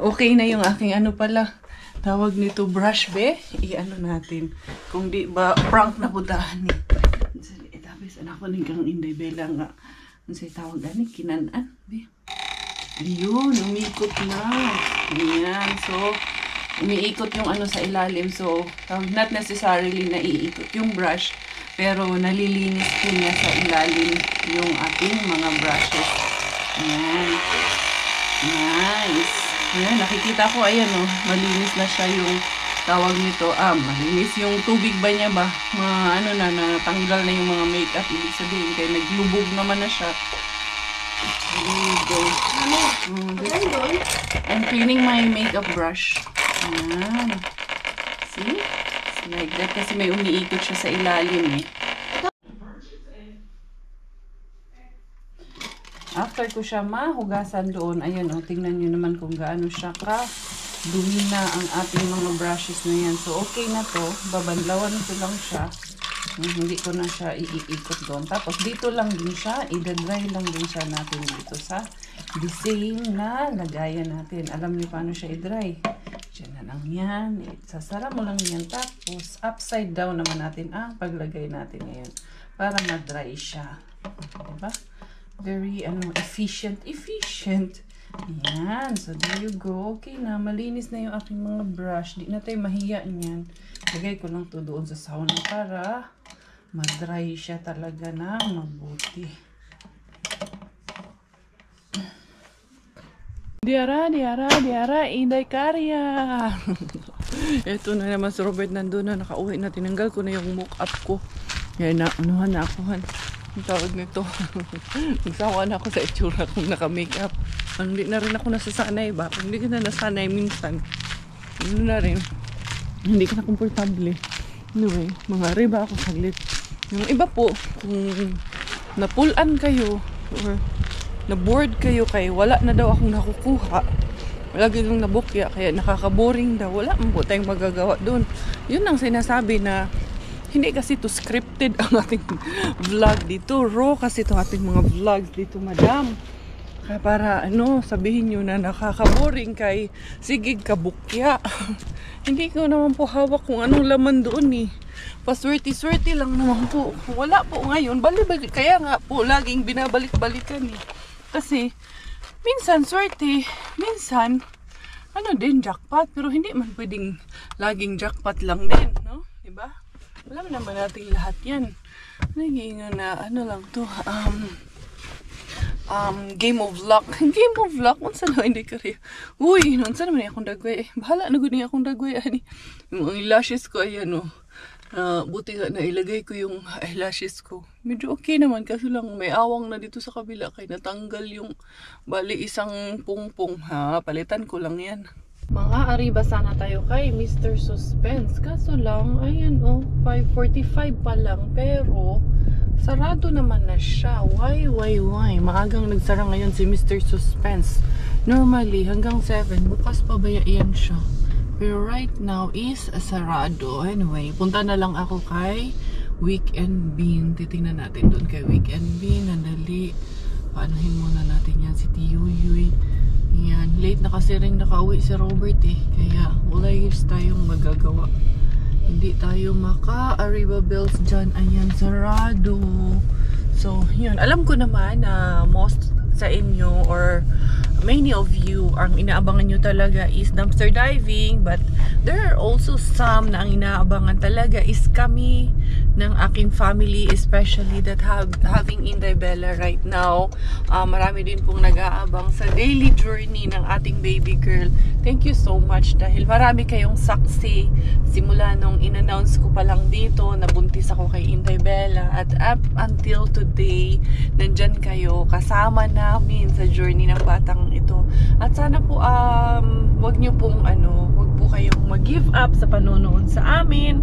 Okay na yung aking pala. Tawag nito brush be. I-ano natin. Kung di ba, prank na budahan ni. Tapos, anak ko ning kang Inday Bella nga. Ano sa'y tawag kinanan. Be. Ayun, umikot na. Ayan, so, umiikot yung sa ilalim. So, not necessarily na iikot yung brush, pero nalilinis po niya sa ilalim yung ating mga brushes. Ayan. Nice. Ayan, nakikita ko, ayan malinis na siya yung tawag nito. Malinis yung tubig ba niya ba? Natanggal na yung mga makeup. Ibig sabihin, kaya naglubog naman na siya. I'm cleaning my makeup brush. Ayan. See? It's like that kasi may umiikot siya sa ilalim After ko siya mahugasan doon, ayan tingnan nyo naman kung gaano siya dumi na ang ating mga brushes na yan. So, okay na to. Babanlawan ko lang siya. Hindi ko na siya iikot doon. Tapos, dito lang din siya. I-dry lang din siya natin dito sa the same na lagayan natin. Alam niyo paano siya i-dry. Diyan na lang yan. Sasara mo lang yan. Tapos, upside down naman natin ang paglagay natin ngayon. Para ma-dry siya. Diba? Very, efficient. Ayan. So, there you go. Okay na. Malinis na yung aking mga brush. Di na tayo mahiya niyan. Lagay ko lang to doon sa sauna para ma-dry siya talaga na mabuti. Diara, Inday Karya. Ito na naman si Robert nandun na. Nakauwi na. Tinanggal ko na yung mock-up ko. Yan na. Anuhan na ako. Ang tawag nito. Nagsawa na ako sa itsura kung naka-makeup. Hindi na rin ako nasasanay ba? Hindi ka na nasanay minsan. Ano na rin. Hindi ka na komportable. Anyway, mga riba ako saglit. Yung iba po, kung napulan kayo or na-bored kayo kaya wala na daw akong nakukuha. Lagi lang nabukya kaya nakaka-boring daw. Wala mo po tayong magagawa doon. Yun ang sinasabi na hindi kasi to scripted ang ating vlog dito. Raw kasi itong ating mga vlogs dito, madam. Kaya para sabihin nyo na nakaka-boring kay sige kabukya. Hindi ko naman po hawak kung anong laman doon Paswerte-swerte lang naman po. Wala po ngayon. Balik-balik. Kaya nga po laging binabalik-balikan Kasi minsan swerte, minsan din jackpot. Pero hindi man pwedeng laging jackpot lang din, no? Diba? Alam naman natin lahat yan. Naging lang to. Game of luck. Game of luck? Unsa na hindi kariya? Uy, unsa naman akong dagway. Bahala na guni akong dagway. Yung mga eyelashes ko, ayan buti nga na ilagay ko yung eyelashes ko. Medyo okay naman kasi lang may awang na dito sa kabila. Kaya natanggal yung bali isang pungpong. Palitan ko lang yan. Mga arriba sana tayo kay Mr. Suspense. Kaso lang, ayan 5:45 pa lang. Pero, sarado naman na siya. Why? Maagang nagsara ngayon si Mr. Suspense. Normally, hanggang 7, bukas pa ba yan siya? Pero right now is sarado. Anyway, punta na lang ako kay Weekend Bean. Titingnan natin doon kay Weekend Bean. Nandali. Paanohin muna natin yan si Tiyuyuy. Yan. Late na kasi rin nakauwi si Robert eh. Kaya wala tayong magagawa. Hindi tayo maka-Arriba Bells dyan. Ayan, sarado. So, yun. Alam ko naman na most sa inyo or many of you, ang inaabangan nyo talaga is dumpster diving. But there are also some na ang inaabangan talaga is kami ng aking family, especially that having Inday Bella right now. Marami din pong nag-aabang sa daily journey ng ating baby girl. Thank you so much dahil marami kayong saksi simula nung in-announce ko pa lang dito na buntis ako kay Inday Bella, at up until today nandyan kayo kasama namin sa journey ng batang ito. At sana po wag nyo pong wag po kayong mag-give up sa panonood sa amin.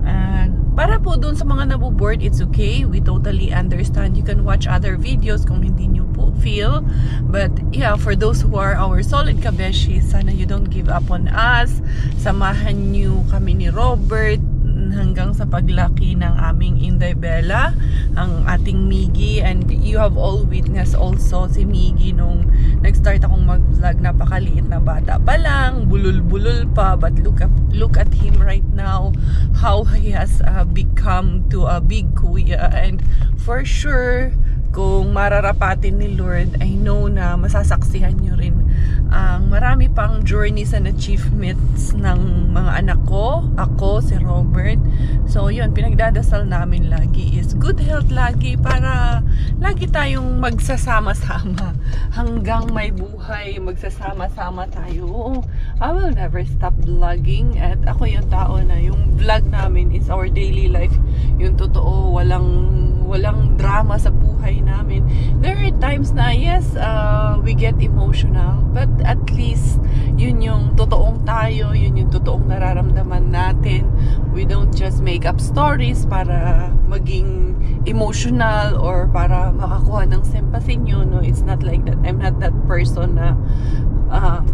And para po doon sa mga naboboard, it's okay. We totally understand. You can watch other videos kung hindi nyo po feel. But yeah, for those who are our solid kabeshi, sana you don't give up on us. Samahan nyo kami ni Robert hanggang sa paglaki ng aming Inday Bella, ang ating Miggy. And you have all witnessed also si Miggy nung nag-start akong mag-vlog. Napakaliit na bata pa lang, bulul-bulul pa, but look at him right now, how he has become to a big kuya. And for sure, kung mararapatin ni Lord, I know na masasaksihan nyo rin ang marami pang journeys and achievements ng mga anak ko, ako, si Robert. So yun, pinagdadasal namin lagi is good health lagi para lagi tayong magsasama-sama hanggang may buhay, magsasama-sama tayo. I will never stop vlogging, at ako yung tao na yung vlog namin is our daily life, yung totoo, walang drama sa buhay namin. There are times na yes, we get emotional, but at least yun yung totoong tayo, yun yung totoong nararamdaman natin. We don't just make up stories para maging emotional or para makakuha ng sympathy nyo. No, it's not like that. I'm not that person na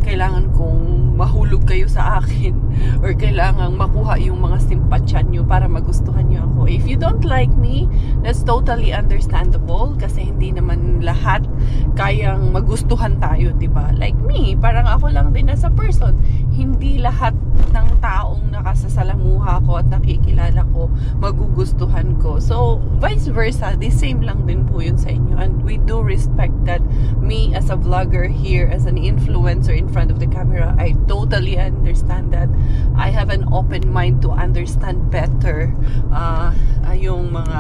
kailangan kong mahulog kayo sa akin or kailangan makuha yung mga simpatsya nyo para magustuhan nyo ako. If you don't like me, that's totally understandable kasi hindi naman lahat kayang magustuhan tayo, diba? Like me, parang ako lang din as a person. Hindi lahat ng taong nakasasalamuha ko at nakikilala ko magugustuhan ko. So, vice versa, the same lang din po yun sa inyo. And we do respect that. Me as a vlogger here, as an influencer in front of the camera, I totally understand that. I have an open mind to understand better yung mga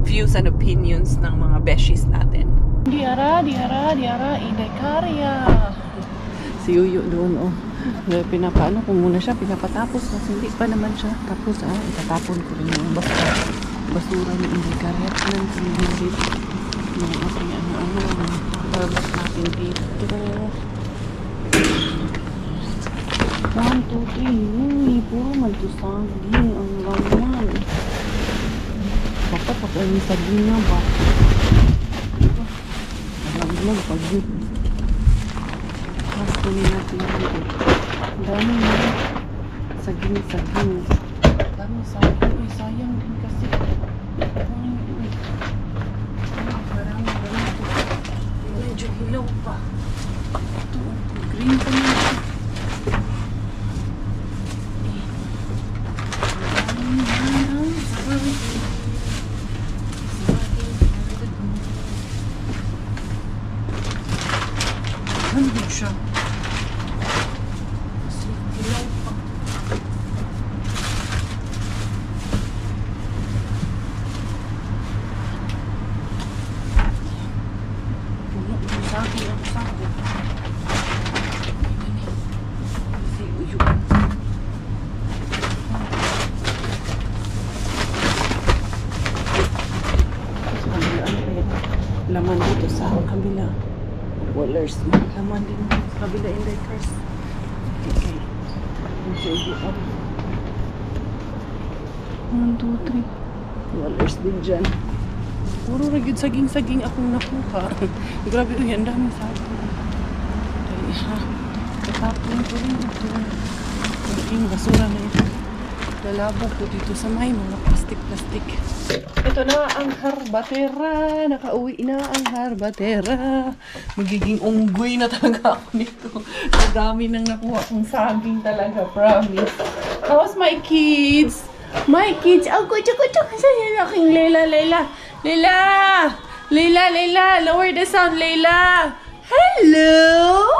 views and opinions ng mga beshies natin. Diara, Inday Karya. Si Yuyo doon, pinapaano ko muna siya, pinapatapos kasi hindi pa naman siya tapos. Itatapon ko rin yung basura ni Inday Karya ng sinilid yung ating labas natin dito. 1, 2, 3, puro magtusaging ang laman. Bakit ako yung saging nga ba? Alam pag-good. Kunin natin dito. Dami na saging. Dami saging. Sayang din kasi. Parang medyo hilaw pa. Ito, green pa na. Ano siya? Laman dito sa kabila. Wallers. Laman din sa kabila in the cars. Okay. $1, 2, 3 din dyan. Puro ragyod saging-saging akong nakuha. Grabe, uy, ang dami saging. Dali ha. Tatapin ko rin ito. Yung basura na ito. Lalabo ko dito sa may mga plastic-plastic. Ito na ang harbatera. Nakauwi na ang harbatera. Magiging unggoy na talaga ako nito. Madami nang nakuha kong saging talaga. Promise. How's my kids? My kids. Oh, kucho-kucho. Saan yan aking Layla, Layla? Layla! Layla, Layla! Lower the sound, Layla! Hello!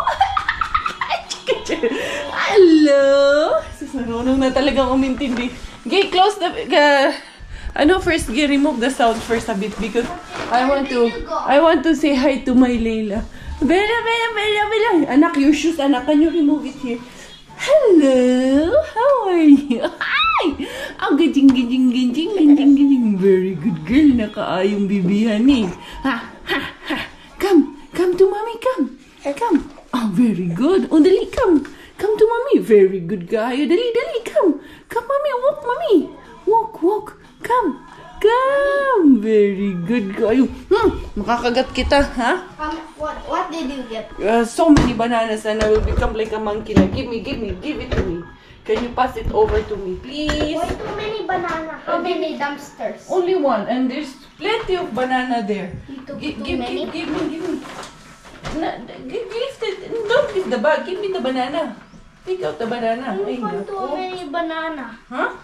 Hello! Narunong na talagang umintindi. Okay, close the... first, remove the sound first a bit because I want to say hi to my Layla. Bella, Bella, Bella, Bella. Anak, your shoes, anak. Can you remove it here? Hello! How are you? Hi! Oh, gijing. Very good girl. Nakaayong bibihan eh. Ha, ha, ha. Come to mommy, come. Oh, very good. Oh, dali, come to mommy. Very good guy. Dali, come. Come, mommy. Walk, mommy. Walk. Come. Very good guy. Makakagat kita, ha? What did you get? So many bananas and I will become like a monkey. Like, give it to me. Can you pass it over to me, please? Why too many banana? How many dumpsters? Only one, and there's plenty of banana there. You took Give too many? me. Don't give the bag. Give me the banana. Take out the banana. You found too many banana. Huh?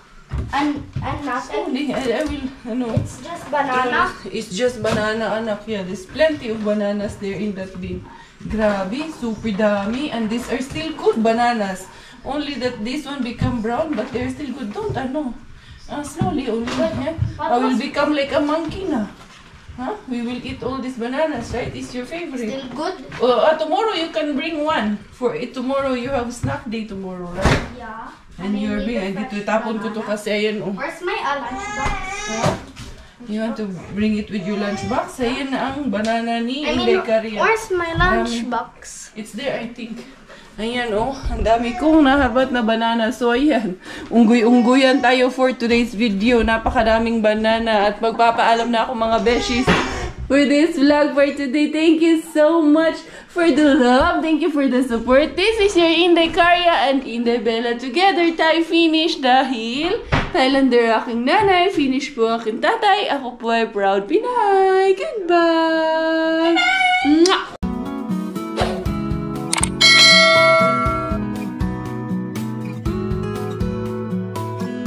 And nothing. Only, I will, It's just banana. It's just banana, anak. Yeah, there's plenty of bananas there in that bin. Grabe, super dami. And these are still good bananas. Only that this one become brown, but they're still good. Don't, slowly only. Yeah? I will become like a monkey na. Huh? We will eat all these bananas, right? It's your favorite. Still good? Tomorrow you can bring one. For it tomorrow, you have snack day tomorrow, right? Yeah. And you're being, dito tapon ko to kasi ayan oh. Where's my lunchbox? You want to bring it with your lunchbox? Ayan na ang banana ni Inday Caria. Where's my lunchbox? It's there, I think. Ayan oh, ang dami kong nahabat na banana. So ayan, unggoy-unggoyan tayo for today's video. Napakadaming banana at magpapaalam na ako mga beshies for this vlog for today. Thank you so much for the love. Thank you for the support. This is your Inday Caria and Inday Bella. Together tayo finish dahil Thailander aking nanay. Finish po aking tatay. Ako po ay proud Pinay. Goodbye! Mwah!